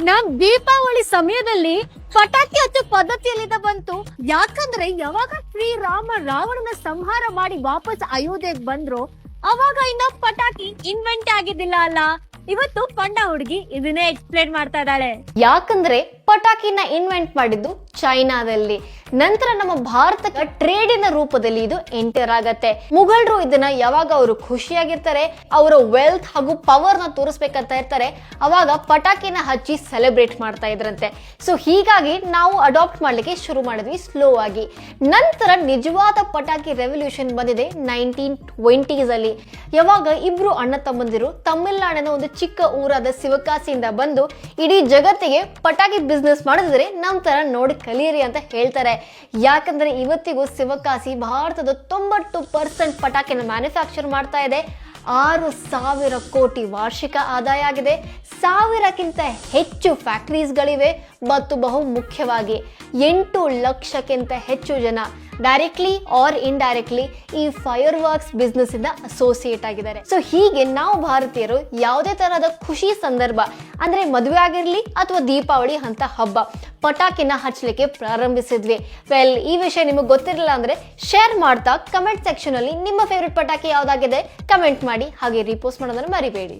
ನಮ್ ದೀಪಾವಳಿ ಸಮಯದಲ್ಲಿ ಪಟಾಕಿ ಹಚ್ಚೋ ಪದ್ಧತಿ ಎಲ್ಲಿಂದ ಬಂತು? ಯಾಕಂದ್ರೆ ಯಾವಾಗ ಶ್ರೀರಾಮ ರಾವಣನ ಸಂಹಾರ ಮಾಡಿ ವಾಪಸ್ ಅಯೋಧ್ಯೆಗೆ ಬಂದ್ರು ಅವಾಗ ಇನ್ನ ಪಟಾಕಿ ಇನ್ವೆಂಟ್ ಆಗಿದ್ದಿಲ್ಲ ಅಲ್ಲ. ಇವತ್ತು ಪಂಡ ಹುಡುಗಿ ಇದನ್ನೇ ಎಕ್ಸ್ಪ್ಲೇನ್ ಮಾಡ್ತಾ ಇದ್ದಾಳೆ. ಯಾಕಂದ್ರೆ ಪಟಾಕಿನ ಇನ್ವೆಂಟ್ ಮಾಡಿದ್ದು ಚೈನಾದಲ್ಲಿ, ನಂತರ ನಮ್ಮ ಭಾರತಕ್ಕೆ ಟ್ರೇಡಿನ ರೂಪದಲ್ಲಿ ಇದು ಎಂಟರ್ ಆಗತ್ತೆ. ಮುಘಲರು ಇದನ್ನ ಯಾವಾಗ ಅವರು ಖುಷಿಯಾಗಿರ್ತಾರೆ, ಅವರ ವೆಲ್ತ್ ಹಾಗೂ ಪವರ್ ನ ತೋರಿಸ್ಬೇಕಂತ ಇರ್ತಾರೆ, ಅವಾಗ ಪಟಾಕಿನ ಹಚ್ಚಿ ಸೆಲೆಬ್ರೇಟ್ ಮಾಡ್ತಾ ಇದ್ರಂತೆ. ಸೊ ಹೀಗಾಗಿ ನಾವು ಅಡಾಪ್ಟ್ ಮಾಡ್ಲಿಕ್ಕೆ ಶುರು ಮಾಡಿದ್ವಿ ಸ್ಲೋ ಆಗಿ. ನಂತರ ನಿಜವಾದ ಪಟಾಕಿ ರೆವಲ್ಯೂಷನ್ ಬಂದಿದೆ 1920s ಅಲ್ಲಿ. ಯಾವಾಗ ಇಬ್ರು ಅಣ್ಣ ತಮ್ಮಂದಿರು ತಮಿಳುನಾಡಿನ ಒಂದು ಚಿಕ್ಕ ಊರಾದ ಶಿವಕಾಸಿಯಿಂದ ಬಂದು ಇಡೀ ಜಗತ್ತಿಗೆ ಪಟಾಕಿ ಬಿಸ್ನೆಸ್ ಮಾಡಿದ್ರೆ ನಮ್ ತರ ನೋಡಿ ಕಲಿಯಿರಿ ಅಂತ ಹೇಳ್ತಾರೆ. ಯಾಕಂದ್ರೆ ಇವತ್ತಿಗೂ ಶಿವಕಾಸಿ ಭಾರತದ 90% ಪಟಾಕಿನ ಮ್ಯಾನುಫ್ಯಾಕ್ಚರ್ ಮಾಡ್ತಾ ಇದೆ. 6,000 ಕೋಟಿ ವಾರ್ಷಿಕ ಆದಾಯ ಆಗಿದೆ. 1000ಕ್ಕಿಂತ ಹೆಚ್ಚು ಫ್ಯಾಕ್ಟರೀಸ್ಗಳಿವೆ ಮತ್ತು ಬಹು ಮುಖ್ಯವಾಗಿ 8 ಲಕ್ಷಕ್ಕಿಂತ ಹೆಚ್ಚು ಜನ ಡೈರೆಕ್ಟ್ಲಿ ಆರ್ ಇಂಡೈರೆಕ್ಟ್ಲಿ ಈ ಫೈರ್ ವರ್ಕ್ಸ್ ಬಿಸ್ನೆಸ್ ಇಂದ ಅಸೋಸಿಯೇಟ್ ಆಗಿದ್ದಾರೆ. ಸೊ ಹೀಗೆ ನಾವು ಭಾರತೀಯರು ಯಾವುದೇ ತರಹದ ಖುಷಿ ಸಂದರ್ಭ ಅಂದ್ರೆ ಮದುವೆ ಆಗಿರ್ಲಿ ಅಥವಾ ದೀಪಾವಳಿ ಅಂತ ಹಬ್ಬ ಪಟಾಕಿನ ಹಚ್ಚಲಿಕ್ಕೆ ಪ್ರಾರಂಭಿಸಿದ್ವಿ. ವೆಲ್, ಈ ವಿಷಯ ನಿಮಗೆ ಗೊತ್ತಿರಲಿಲ್ಲ ಅಂದ್ರೆ ಶೇರ್ ಮಾಡ್ತಾ ಕಮೆಂಟ್ ಸೆಕ್ಷನ್ ಅಲ್ಲಿ ನಿಮ್ಮ ಫೇವ್ರೆಟ್ ಪಟಾಕಿ ಯಾವ್ದಾಗಿದೆ ಕಮೆಂಟ್ ಮಾಡಿ, ಹಾಗೆ ರೀಪೋಸ್ಟ್ ಮಾಡೋದನ್ನ ಮರಿಬೇಡಿ.